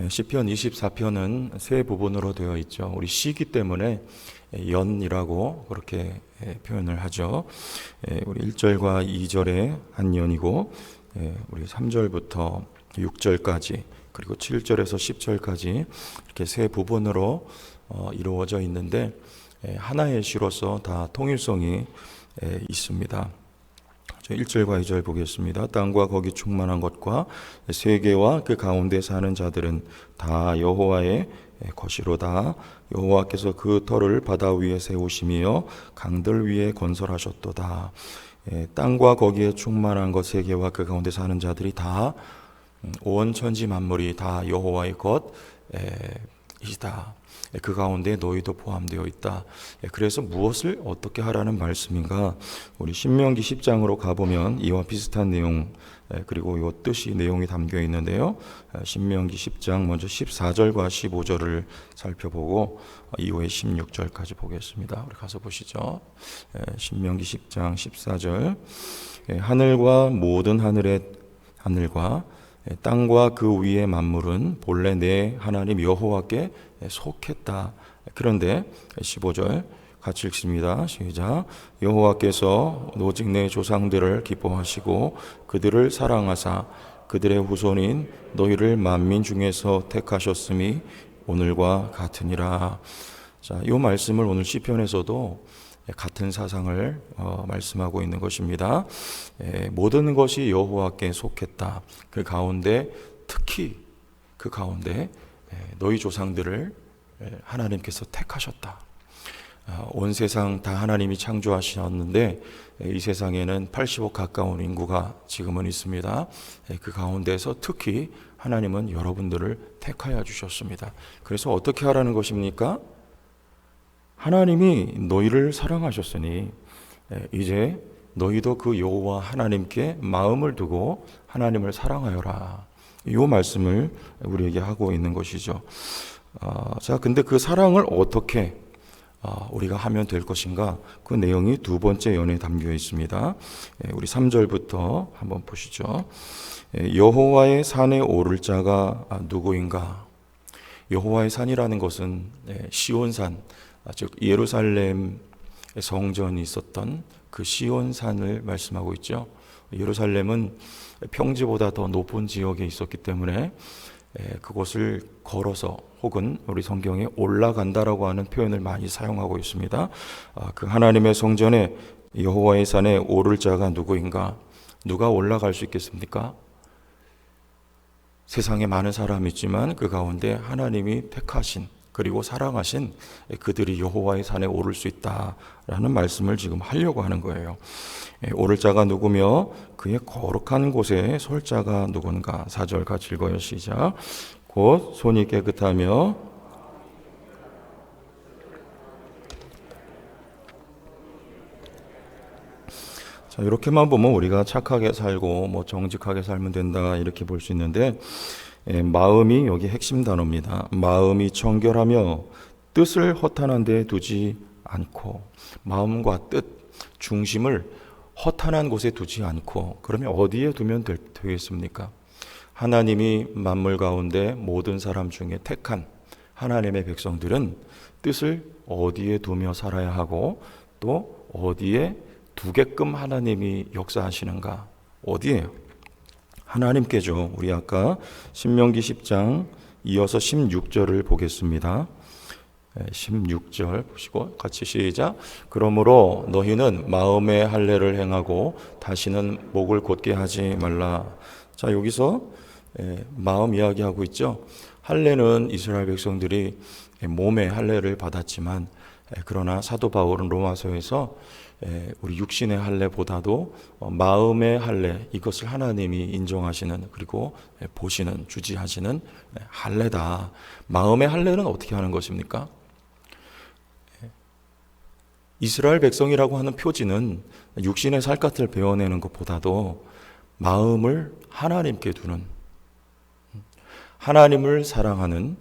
시편 24편은 세 부분으로 되어 있죠. 우리 시기 때문에 연이라고 그렇게 표현을 하죠. 우리 1절과 2절에 한 연이고, 우리 3절부터 6절까지, 그리고 7절에서 10절까지 이렇게 세 부분으로 이루어져 있는데, 하나의 시로서 다 통일성이 있습니다. 1절과 2절 보겠습니다. 땅과 거기 충만한 것과 세계와 그 가운데 사는 자들은 다 여호와의 것이로다. 여호와께서 그 터를 바다 위에 세우시며 강들 위에 건설하셨도다. 땅과 거기에 충만한 것, 세계와 그 가운데 사는 자들이 다 온 천지 만물이 다 여호와의 것이다. 그 가운데 너희도 포함되어 있다. 그래서 무엇을 어떻게 하라는 말씀인가? 우리 신명기 10장으로 가보면 이와 비슷한 내용, 그리고 이 뜻이 내용이 담겨 있는데요. 신명기 10장 먼저 14절과 15절을 살펴보고 이후에 16절까지 보겠습니다. 우리 가서 보시죠. 신명기 10장 14절, 하늘과 모든 하늘과 땅과 그 위의 만물은 본래 내 하나님 여호와께 속했다. 그런데 15절 같이 읽습니다. 시작. 여호와께서 오직 내 조상들을 기뻐하시고 그들을 사랑하사 그들의 후손인 너희를 만민 중에서 택하셨음이 오늘과 같으니라. 자, 이 말씀을 오늘 시편에서도 같은 사상을 말씀하고 있는 것입니다. 모든 것이 여호와께 속했다. 그 가운데 특히 그 가운데 너희 조상들을 하나님께서 택하셨다. 온 세상 다 하나님이 창조하셨는데 이 세상에는 80억 가까운 인구가 지금은 있습니다. 그 가운데서 특히 하나님은 여러분들을 택하여 주셨습니다. 그래서 어떻게 하라는 것입니까? 하나님이 너희를 사랑하셨으니 이제 너희도 그 여호와 하나님께 마음을 두고 하나님을 사랑하여라. 이 말씀을 우리에게 하고 있는 것이죠. 자, 근데 그 사랑을 어떻게 우리가 하면 될 것인가? 그 내용이 두 번째 연에 담겨 있습니다. 우리 3절부터 한번 보시죠. 여호와의 산에 오를 자가 누구인가? 여호와의 산이라는 것은 시온산, 즉 예루살렘 성전이 있었던 그 시온산을 말씀하고 있죠. 예루살렘은 평지보다 더 높은 지역에 있었기 때문에 그곳을 걸어서 혹은 우리 성경에 올라간다라고 하는 표현을 많이 사용하고 있습니다. 그 하나님의 성전에 여호와의 산에 오를 자가 누구인가? 누가 올라갈 수 있겠습니까? 세상에 많은 사람이 있지만 그 가운데 하나님이 택하신 그리고 사랑하신 그들이 여호와의 산에 오를 수 있다라는 말씀을 지금 하려고 하는 거예요. 오를 자가 누구며 그의 거룩한 곳에 설 자가 누군가? 4절 같이 읽어요. 시작. 곧 손이 깨끗하며 자, 이렇게만 보면 우리가 착하게 살고 정직하게 살면 된다 이렇게 볼 수 있는데, 마음이 여기 핵심 단어입니다. 마음이 정결하며 뜻을 허탄한 데 두지 않고, 마음과 뜻, 중심을 허탄한 곳에 두지 않고, 그러면 어디에 두면 되겠습니까? 하나님이 만물 가운데 모든 사람 중에 택한 하나님의 백성들은 뜻을 어디에 두며 살아야 하고, 또 어디에 두게끔 하나님이 역사하시는가? 어디에요? 하나님께죠. 우리 아까 신명기 10장 이어서 16절을 보겠습니다. 16절 보시고 같이 시작. 그러므로 너희는 마음의 할례를 행하고 다시는 목을 곧게 하지 말라. 자, 여기서 마음 이야기하고 있죠. 할례는 이스라엘 백성들이 몸의 할례를 받았지만, 그러나 사도 바울은 로마서에서 우리 육신의 할례보다도 마음의 할례, 이것을 하나님이 인정하시는, 그리고 보시는, 주지하시는 할례다. 마음의 할례는 어떻게 하는 것입니까? 이스라엘 백성이라고 하는 표지는 육신의 살갗을 베어내는 것보다도 마음을 하나님께 두는, 하나님을 사랑하는,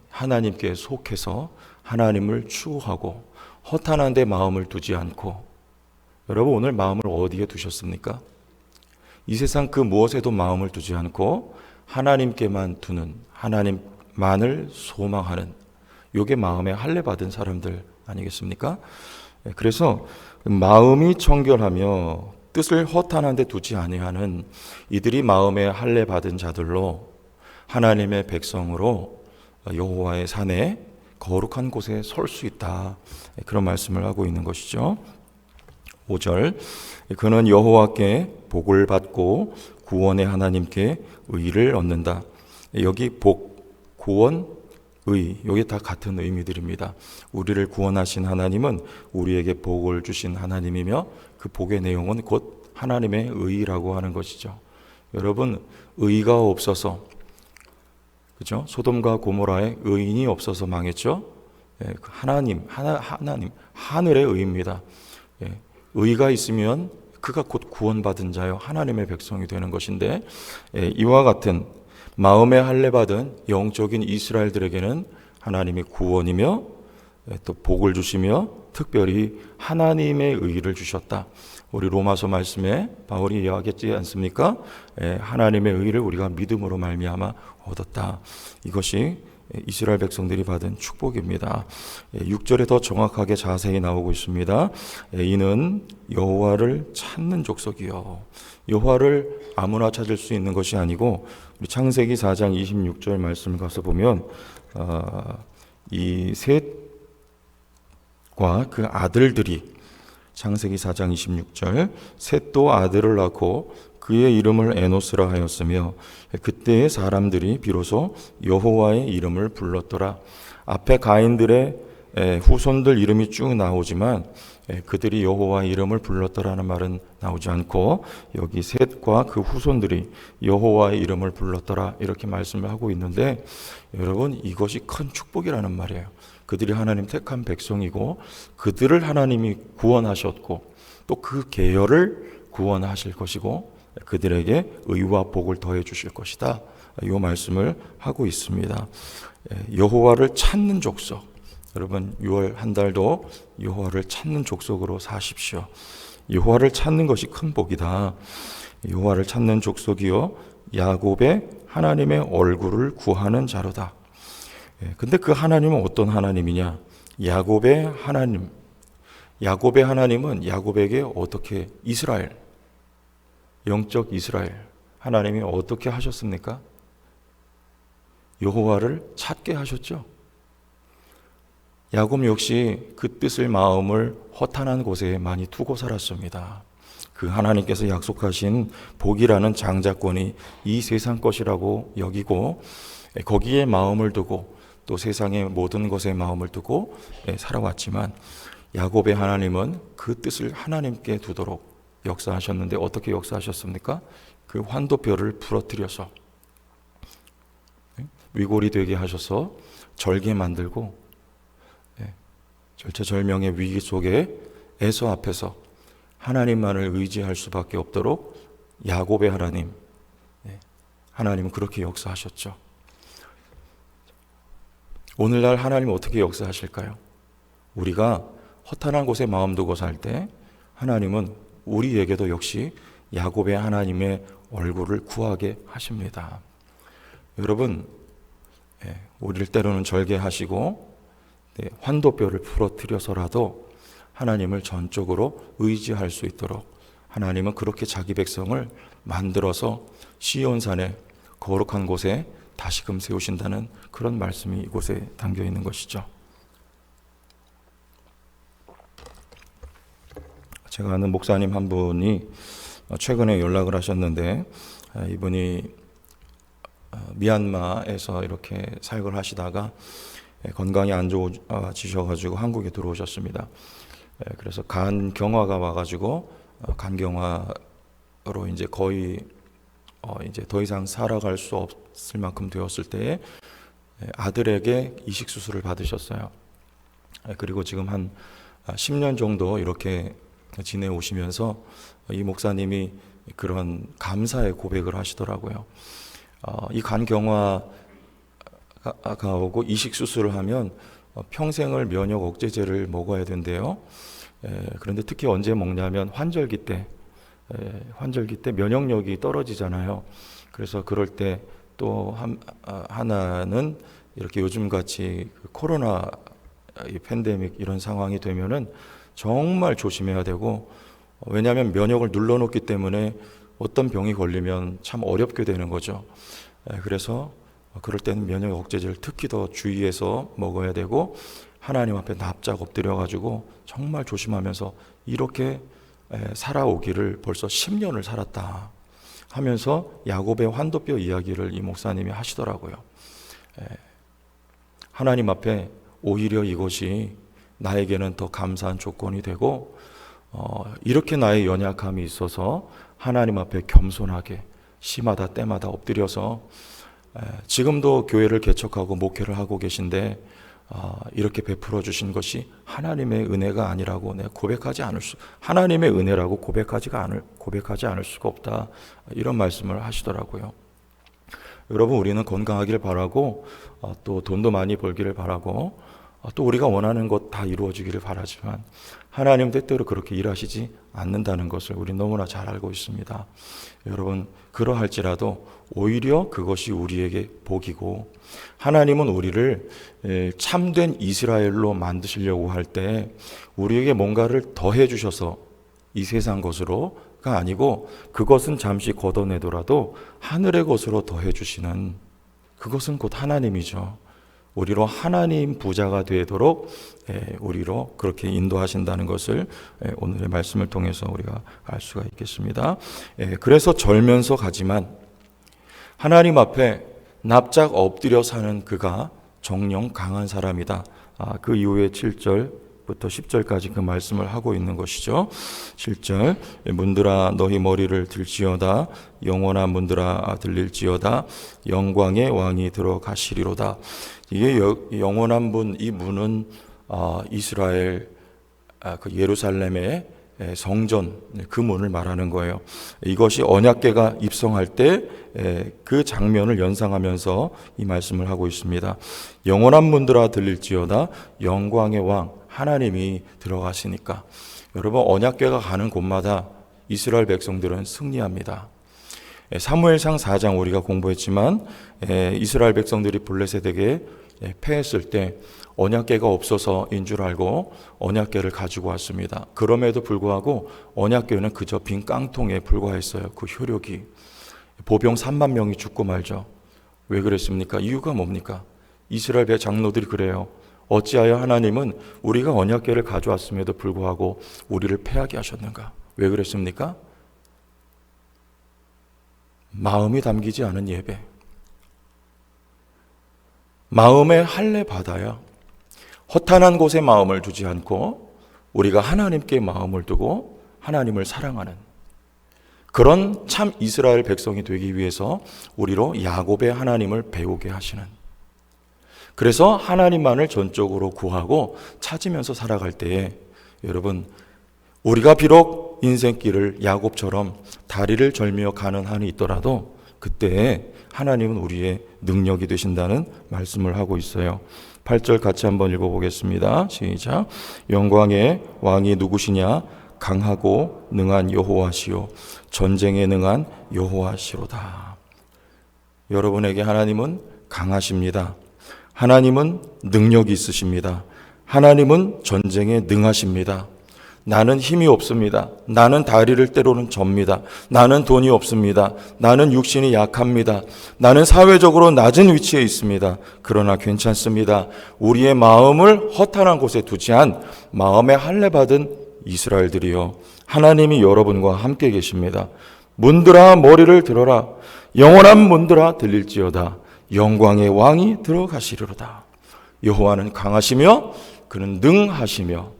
하나님께 속해서 하나님을 추구하고 허탄한 데 마음을 두지 않고, 여러분 오늘 마음을 어디에 두셨습니까? 이 세상 그 무엇에도 마음을 두지 않고 하나님께만 두는, 하나님만을 소망하는, 요게 마음에 할례 받은 사람들 아니겠습니까? 그래서 마음이 청결하며 뜻을 허탄한 데 두지 아니하는 이들이 마음에 할례 받은 자들로 하나님의 백성으로 여호와의 산에 거룩한 곳에 설 수 있다, 그런 말씀을 하고 있는 것이죠. 5절, 그는 여호와께 복을 받고 구원의 하나님께 의를 얻는다. 여기 복, 구원, 의, 여기 다 같은 의미들입니다. 우리를 구원하신 하나님은 우리에게 복을 주신 하나님이며 그 복의 내용은 곧 하나님의 의라고 하는 것이죠. 여러분, 의가 없어서, 그죠? 소돔과 고모라에 의인이 없어서 망했죠. 하나님, 하늘의 의입니다. 의가 있으면 그가 곧 구원받은 자요 하나님의 백성이 되는 것인데, 이와 같은 마음에 할례 받은 영적인 이스라엘들에게는 하나님이 구원이며 또 복을 주시며 특별히 하나님의 의를 주셨다. 우리 로마서 말씀에 바울이 이야기했지 않습니까? 하나님의 의를 우리가 믿음으로 말미암아 얻었다. 이것이 이스라엘 백성들이 받은 축복입니다. 6절에 더 정확하게 자세히 나오고 있습니다. 이는 여호와를 찾는 족속이요. 여호와를 아무나 찾을 수 있는 것이 아니고, 우리 창세기 4장 26절 말씀 가서 보면 이 셋과 그 아들들이, 창세기 4장 26절, 셋도 아들을 낳고 그의 이름을 에노스라 하였으며 그때의 사람들이 비로소 여호와의 이름을 불렀더라. 앞에 가인들의 후손들 이름이 쭉 나오지만 그들이 여호와의 이름을 불렀더라는 말은 나오지 않고, 여기 셋과 그 후손들이 여호와의 이름을 불렀더라 이렇게 말씀을 하고 있는데, 여러분, 이것이 큰 축복이라는 말이에요. 그들이 하나님 택한 백성이고 그들을 하나님이 구원하셨고 또 그 계열을 구원하실 것이고 그들에게 의와 복을 더해 주실 것이다, 이 말씀을 하고 있습니다. 여호와를 찾는 족속, 여러분 6월 한 달도 여호와를 찾는 족속으로 사십시오. 여호와를 찾는 것이 큰 복이다. 여호와를 찾는 족속이요 야곱의 하나님의 얼굴을 구하는 자로다. 근데 그 하나님은 어떤 하나님이냐? 야곱의 하나님. 야곱의 하나님은 야곱에게 어떻게, 이스라엘, 영적 이스라엘 하나님이 어떻게 하셨습니까? 여호와를 찾게 하셨죠. 야곱 역시 그 뜻을, 마음을 허탄한 곳에 많이 두고 살았습니다. 그 하나님께서 약속하신 복이라는 장자권이 이 세상 것이라고 여기고 거기에 마음을 두고 또 세상의 모든 것에 마음을 두고 살아왔지만, 야곱의 하나님은 그 뜻을 하나님께 두도록 역사하셨는데 어떻게 역사하셨습니까? 그 환도뼈를 부러뜨려서 위골이 되게 하셔서 절개 만들고 절체절명의 위기 속에 에서 앞에서 하나님만을 의지할 수밖에 없도록 야곱의 하나님, 하나님은 그렇게 역사하셨죠. 오늘날 하나님은 어떻게 역사하실까요? 우리가 허탄한 곳에 마음 두고 살 때 하나님은 우리에게도 역시 야곱의 하나님의 얼굴을 구하게 하십니다. 여러분, 우리를 때로는 절개하시고 환도뼈를 부러뜨려서라도 하나님을 전적으로 의지할 수 있도록 하나님은 그렇게 자기 백성을 만들어서 시온산에 거룩한 곳에 다시금 세우신다는 그런 말씀이 이곳에 담겨 있는 것이죠. 제가 아는 목사님 한 분이 최근에 연락을 하셨는데, 이분이 미얀마에서 이렇게 사역을 하시다가 건강이 안 좋아지셔가지고 한국에 들어오셨습니다. 그래서 간경화가 와가지고 간경화로 이제 거의 이제 더 이상 살아갈 수 없을 만큼 되었을 때에 아들에게 이식 수술을 받으셨어요. 그리고 지금 한 10년 정도 이렇게 지내오시면서 이 목사님이 그런 감사의 고백을 하시더라고요. 이 간경화가 오고 이식 수술을 하면 평생을 면역 억제제를 먹어야 된대요. 그런데 특히 언제 먹냐면 환절기 때 면역력이 떨어지잖아요. 그래서 그럴 때 또 하나는 이렇게 요즘같이 코로나 이 팬데믹 이런 상황이 되면은 정말 조심해야 되고, 왜냐하면 면역을 눌러놓기 때문에 어떤 병이 걸리면 참 어렵게 되는 거죠. 그래서 그럴 때는 면역 억제제를 특히 더 주의해서 먹어야 되고, 하나님 앞에 납작 엎드려가지고 정말 조심하면서 이렇게 살아오기를 벌써 10년을 살았다 하면서 야곱의 환도뼈 이야기를 이 목사님이 하시더라고요. 하나님 앞에 오히려 이것이 나에게는 더 감사한 조건이 되고, 이렇게 나의 연약함이 있어서 하나님 앞에 겸손하게 시마다 때마다 엎드려서, 지금도 교회를 개척하고 목회를 하고 계신데 이렇게 베풀어 주신 것이 하나님의 은혜가 아니라고 하나님의 은혜라고 고백하지 않을 수가 없다, 이런 말씀을 하시더라고요. 여러분, 우리는 건강하기를 바라고, 또 돈도 많이 벌기를 바라고, 또 우리가 원하는 것 다 이루어지기를 바라지만 하나님 때때로 그렇게 일하시지 않는다는 것을 우리 너무나 잘 알고 있습니다. 여러분, 그러할지라도 오히려 그것이 우리에게 복이고, 하나님은 우리를 참된 이스라엘로 만드시려고 할 때 우리에게 뭔가를 더해 주셔서 이 세상 것으로가 아니고, 그것은 잠시 걷어내더라도 하늘의 것으로 더해 주시는, 그것은 곧 하나님이죠. 우리로 하나님 부자가 되도록 우리로 그렇게 인도하신다는 것을 오늘의 말씀을 통해서 우리가 알 수가 있겠습니다. 그래서 절면서 가지만 하나님 앞에 납작 엎드려 사는 그가 정령 강한 사람이다. 그 이후에 7절부터 10절까지 그 말씀을 하고 있는 것이죠. 7절, 문들아 너희 머리를 들지어다. 영원한 문들아 들릴지어다. 영광의 왕이 들어가시리로다. 이게 영원한 문, 이 문은 이스라엘 그 예루살렘의 성전, 그 문을 말하는 거예요. 이것이 언약궤가 입성할 때 그 장면을 연상하면서 이 말씀을 하고 있습니다. 영원한 문들아 들릴지어다. 영광의 왕 하나님이 들어가시니까. 여러분, 언약궤가 가는 곳마다 이스라엘 백성들은 승리합니다. 사무엘상 4장 우리가 공부했지만 이스라엘 백성들이 블레셋에게 패했을 때 언약궤가 없어서인 줄 알고 언약궤를 가지고 왔습니다. 그럼에도 불구하고 언약궤는 그저 빈 깡통에 불과했어요. 그 효력이. 보병 3만 명이 죽고 말죠. 왜 그랬습니까? 이유가 뭡니까? 이스라엘 장로들이 그래요. 어찌하여 하나님은 우리가 언약궤를 가져왔음에도 불구하고 우리를 패하게 하셨는가? 왜 그랬습니까? 마음이 담기지 않은 예배, 마음의 할례 받아야 허탄한 곳에 마음을 두지 않고 우리가 하나님께 마음을 두고 하나님을 사랑하는 그런 참 이스라엘 백성이 되기 위해서 우리로 야곱의 하나님을 배우게 하시는, 그래서 하나님만을 전적으로 구하고 찾으면서 살아갈 때에 여러분, 우리가 비록 인생길을 야곱처럼 다리를 절며 가는 한이 있더라도 그때에 하나님은 우리의 능력이 되신다는 말씀을 하고 있어요. 8절 같이 한번 읽어보겠습니다. 시작. 영광의 왕이 누구시냐? 강하고 능한 여호와시요 전쟁에 능한 여호와시로다. 여러분에게 하나님은 강하십니다. 하나님은 능력이 있으십니다. 하나님은 전쟁에 능하십니다. 나는 힘이 없습니다. 나는 다리를 때로는 접니다. 나는 돈이 없습니다. 나는 육신이 약합니다. 나는 사회적으로 낮은 위치에 있습니다. 그러나 괜찮습니다. 우리의 마음을 허탄한 곳에 두지 않은 마음의 할례 받은 이스라엘들이여, 하나님이 여러분과 함께 계십니다. 문들아 머리를 들어라. 영원한 문들아 들릴지어다. 영광의 왕이 들어가시리로다. 여호와는 강하시며 그는 능하시며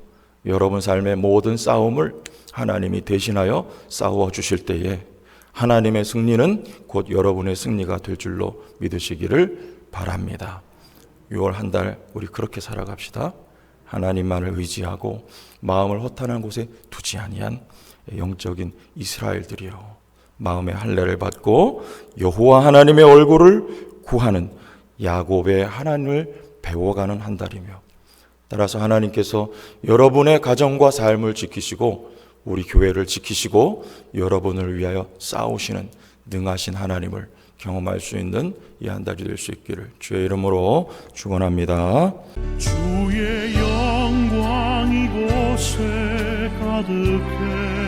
여러분 삶의 모든 싸움을 하나님이 대신하여 싸워 주실 때에 하나님의 승리는 곧 여러분의 승리가 될 줄로 믿으시기를 바랍니다. 6월 한 달 우리 그렇게 살아갑시다. 하나님만을 의지하고 마음을 허탄한 곳에 두지 아니한 영적인 이스라엘들이요, 마음의 할례를 받고 여호와 하나님의 얼굴을 구하는 야곱의 하나님을 배워가는 한 달이며, 따라서 하나님께서 여러분의 가정과 삶을 지키시고 우리 교회를 지키시고 여러분을 위하여 싸우시는 능하신 하나님을 경험할 수 있는 이 한 달이 될 수 있기를 주의 이름으로 축원합니다. 주의 영광 이곳에 가득해